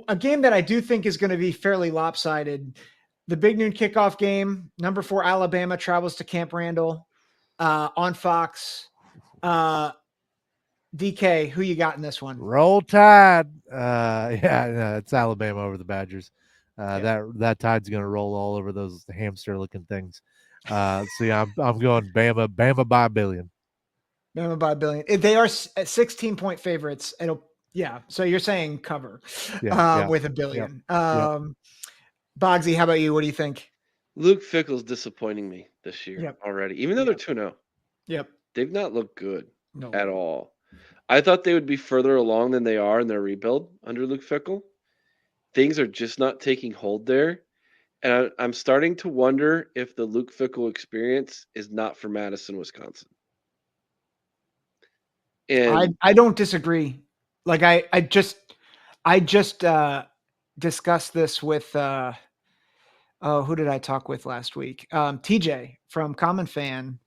A game that I do think is going to be fairly lopsided. The big noon kickoff game, number 4 Alabama travels to Camp Randall on Fox. DK, who you got in this one? Roll Tide. No, it's Alabama over the Badgers. That tide's going to roll all over those hamster-looking things. So yeah, I'm going Bama by a billion. Bama by a billion. They are 16-point favorites. So you're saying cover with a billion. Yep. Boggsy, how about you? What do you think? Luke Fickle's disappointing me this year Yep. already. Even though they're 2-0. Yep. They've not looked good No. at all. I thought they would be further along than they are in their rebuild under Luke Fickle. Things are just not taking hold there. And I'm starting to wonder if the Luke Fickle experience is not for Madison, Wisconsin. And I don't disagree. Like I just discussed this with who did I talk with last week? TJ from Common Fan.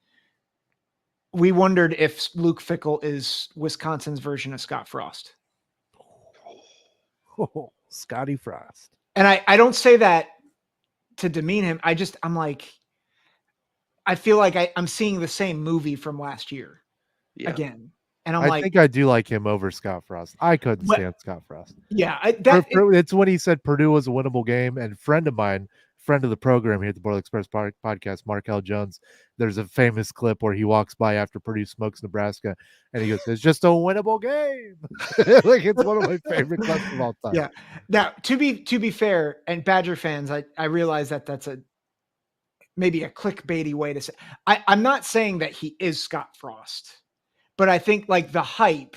We wondered if Luke Fickle is Wisconsin's version of Scott Frost. Oh, Scotty Frost. And I don't say that to demean him. I feel like I'm seeing the same movie from last year again. And I think I do like him over Scott Frost. I couldn't stand Scott Frost. Yeah. It's when he said Purdue was a winnable game. And friend of mine, friend of the program here at the Boyle Express podcast, Mark L. Jones, there's a famous clip where he walks by after Purdue smokes Nebraska and he goes, "It's just a winnable game." Like, it's one of my favorite clips of all time. Yeah. Now, to be fair, and Badger fans, I realize that that's maybe a clickbaity way to say. I'm not saying that he is Scott Frost, but I think like the hype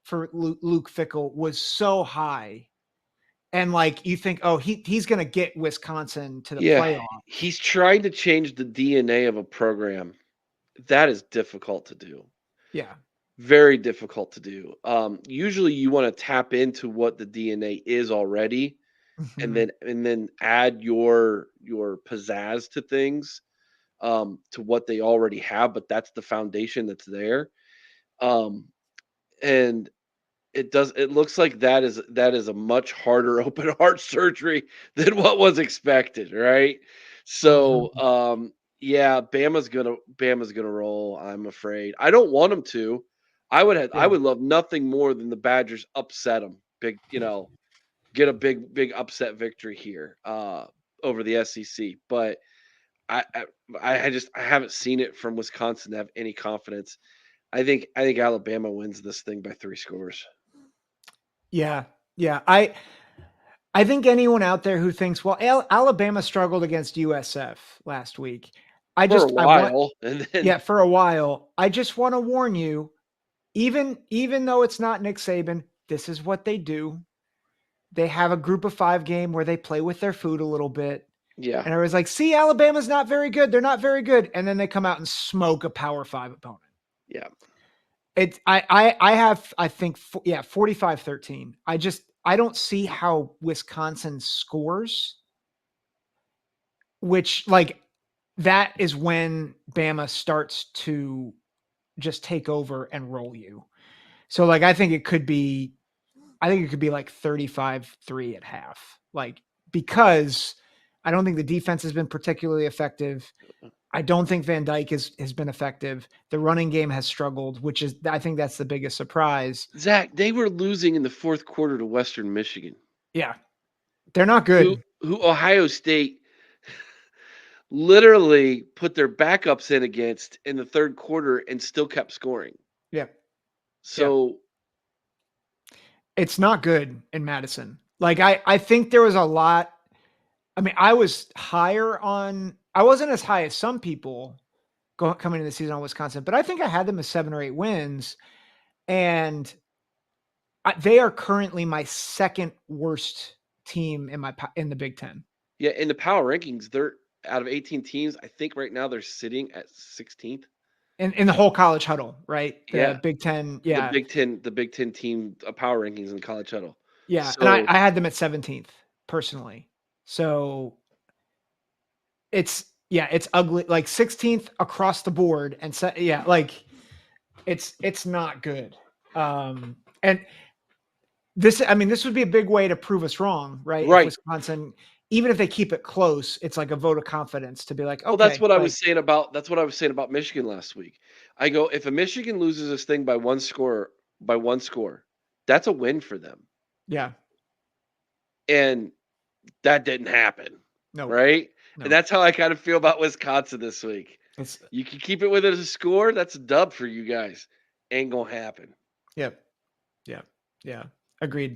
for Luke Fickle was so high. And like you think, oh, he's going to get Wisconsin to the playoff. He's trying to change the DNA of a program. That is difficult to do. Yeah. Very difficult to do. Usually you want to tap into what the DNA is already, and then add your pizzazz to things, to what they already have, but that's the foundation that's there. And it looks like that is a much harder open heart surgery than what was expected, right? So Bama's gonna roll, I'm afraid. I don't want them to. I would love nothing more than the Badgers upset them. Get a big upset victory here over the SEC. But I haven't seen it from Wisconsin to have any confidence. I think Alabama wins this thing by 3 scores. Yeah. I think anyone out there who thinks, well, Alabama struggled against USF last week. For a while. I just want to warn you, even though it's not Nick Saban, this is what they do. They have a group of 5 game where they play with their food a little bit. Yeah. And I was like, see, Alabama's not very good. They're not very good. And then they come out and smoke a Power 5 opponent. Yeah. I think 45-13. I don't see how Wisconsin scores, which like that is when Bama starts to just take over and roll you. So like I think it could be like 35-3 at half. Like, because I don't think the defense has been particularly effective. I don't think Van Dyke has been effective. The running game has struggled, which is, I think that's the biggest surprise. Zach, they were losing in the 4th quarter to Western Michigan. Yeah. They're not good. Who Ohio State literally put their backups in against in the 3rd quarter and still kept scoring. Yeah. So it's not good in Madison. Like I think there was a lot. I mean, I wasn't as high as some people coming into the season on Wisconsin, but I think I had them as 7 or 8 wins, and they are currently my 2nd worst team in the Big Ten. Yeah, in the power rankings, they're out of 18 teams. I think right now they're sitting at 16th. In the whole college huddle, right? The Big Ten, yeah. The Big Ten team power rankings in the college huddle. Yeah, so, and I had them at 17th personally. So it's ugly, like 16th across the board, and like it's not good. And this would be a big way to prove us wrong, right? If Right. Wisconsin, even if they keep it close, it's like a vote of confidence to be like, Well, that's okay, what I like, was saying about Michigan last week. I go, if a Michigan loses this thing by one score, that's a win for them. yeah, And that didn't happen, no, right? And no, that's how I kind of feel about Wisconsin this week. it's You can keep it within a score, that's a dub for you guys. Ain't gonna happen. yep, yeah, yeah, agreed.